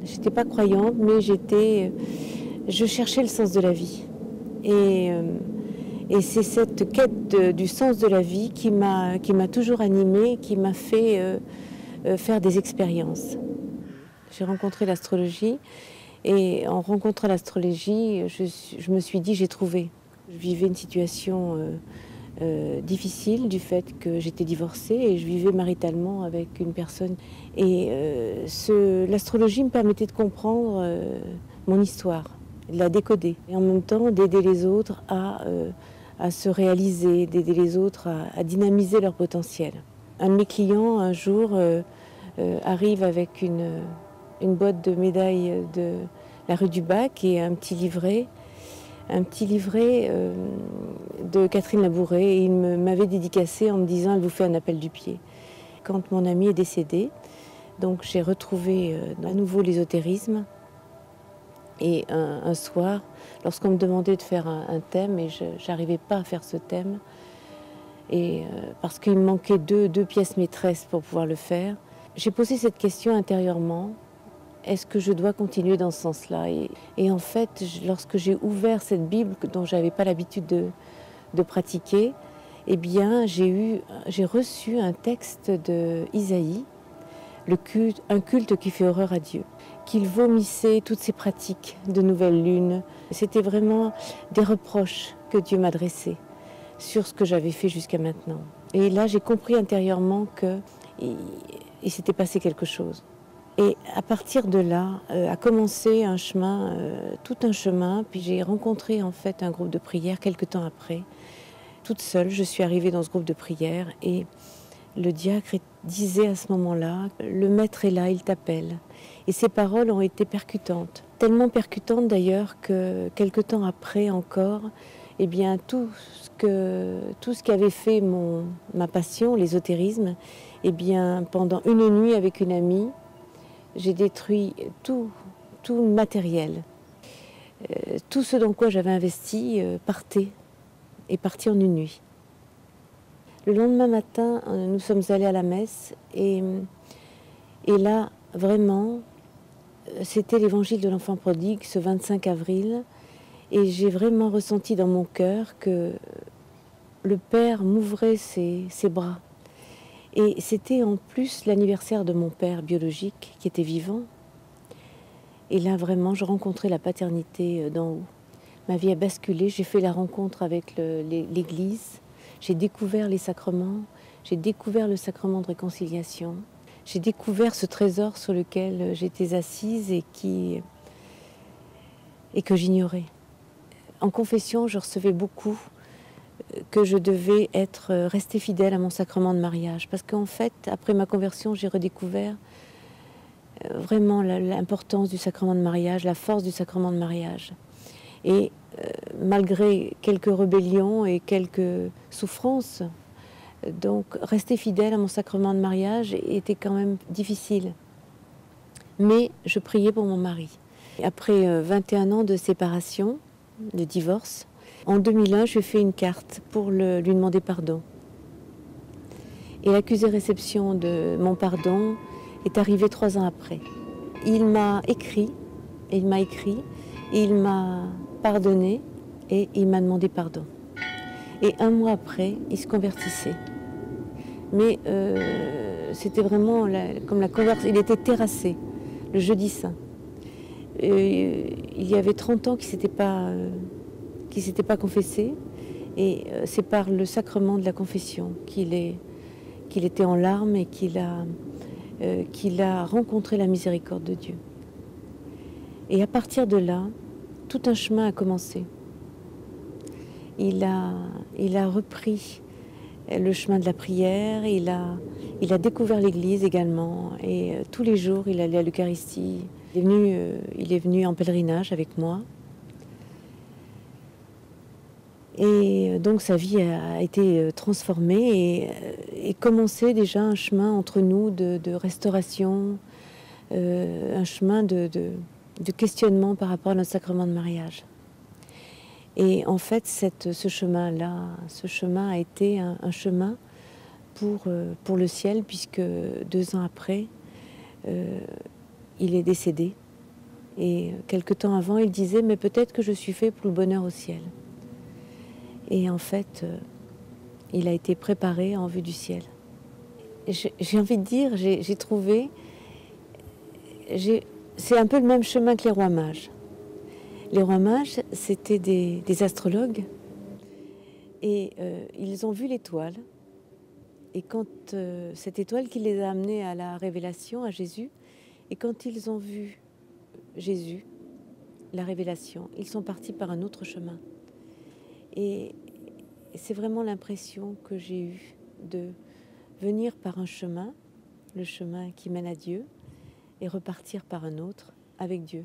J'étais pas croyante, mais je cherchais le sens de la vie. Et, euh, et c'est cette quête du sens de la vie qui m'a toujours animée, qui m'a fait faire des expériences. J'ai rencontré l'astrologie et en rencontrant l'astrologie, je me suis dit j'ai trouvé. Je vivais une situation difficile du fait que j'étais divorcée et je vivais maritalement avec une personne. Et l'astrologie me permettait de comprendre mon histoire, de la décoder et en même temps d'aider les autres à se réaliser, d'aider les autres à dynamiser leur potentiel. Un de mes clients un jour arrive avec une boîte de médailles de la rue du Bac et un petit livret de Catherine Labouré, et il m'avait dédicacé en me disant elle vous fait un appel du pied. Quand mon ami est décédé, donc j'ai retrouvé à nouveau l'ésotérisme et un soir, lorsqu'on me demandait de faire un thème et je n'arrivais pas à faire ce thème, et parce qu'il me manquait deux pièces maîtresses pour pouvoir le faire, j'ai posé cette question intérieurement. Est-ce que je dois continuer dans ce sens-là et en fait, lorsque j'ai ouvert cette Bible dont je n'avais pas l'habitude de pratiquer, eh bien, j'ai reçu un texte d'Isaïe, un culte qui fait horreur à Dieu, qu'il vomissait toutes ces pratiques de nouvelle lune. C'était vraiment des reproches que Dieu m'adressait sur ce que j'avais fait jusqu'à maintenant. Et là, j'ai compris intérieurement qu'il s'était passé quelque chose. Et à partir de là, a commencé un chemin, tout un chemin. Puis j'ai rencontré en fait un groupe de prière quelques temps après. Toute seule, je suis arrivée dans ce groupe de prière et le diacre disait à ce moment-là, le maître est là, il t'appelle. Et ces paroles ont été percutantes, tellement percutantes d'ailleurs que quelques temps après encore, eh bien tout ce qui avait fait ma passion, l'ésotérisme, eh bien pendant une nuit avec une amie, j'ai détruit tout le matériel. Tout ce dans quoi j'avais investi est parti en une nuit. Le lendemain matin, nous sommes allés à la messe et là, vraiment, c'était l'évangile de l'enfant prodigue, ce 25 avril. Et j'ai vraiment ressenti dans mon cœur que le Père m'ouvrait ses bras. Et c'était en plus l'anniversaire de mon père biologique qui était vivant. Et là, vraiment, je rencontrais la paternité d'en haut. Ma vie a basculé, j'ai fait la rencontre avec l'Église, j'ai découvert les sacrements, j'ai découvert le sacrement de réconciliation, j'ai découvert ce trésor sur lequel j'étais assise et que j'ignorais. En confession, je recevais beaucoup que je devais rester fidèle à mon sacrement de mariage. Parce qu'en fait, après ma conversion, j'ai redécouvert vraiment l'importance du sacrement de mariage, la force du sacrement de mariage. Et malgré quelques rébellions et quelques souffrances, donc rester fidèle à mon sacrement de mariage était quand même difficile. Mais je priais pour mon mari. Après 21 ans de séparation, de divorce, en 2001, je lui ai fait une carte pour lui demander pardon. Et l'accusé-réception de mon pardon est arrivé 3 ans après. Il m'a écrit, il m'a pardonné et il m'a demandé pardon. Et 1 mois après, il se convertissait. Mais c'était vraiment comme la conversion. Il était terrassé, le jeudi saint. Il y avait 30 ans qu'il ne s'était pas confessé. Et c'est par le sacrement de la confession qu'il était en larmes et qu'il a rencontré la miséricorde de Dieu. Et à partir de là, tout un chemin a commencé. Il a repris le chemin de la prière, il a découvert l'Église également, et tous les jours il allait à l'Eucharistie. Il est venu en pèlerinage avec moi. Et donc sa vie a été transformée et commençait déjà un chemin entre nous de restauration, un chemin de questionnement par rapport à notre sacrement de mariage. Et en fait, ce chemin a été un chemin pour le ciel, puisque 2 ans après, il est décédé. Et quelque temps avant, il disait « mais peut-être que je suis fait pour le bonheur au ciel ». Et en fait, il a été préparé en vue du ciel. J'ai envie de dire, j'ai trouvé, c'est un peu le même chemin que les rois mages. Les rois mages, c'était des astrologues et ils ont vu l'étoile. Et quand cette étoile qui les a amenés à la révélation, à Jésus, et quand ils ont vu Jésus, la révélation, ils sont partis par un autre chemin. Et c'est vraiment l'impression que j'ai eue de venir par un chemin, le chemin qui mène à Dieu, et repartir par un autre avec Dieu.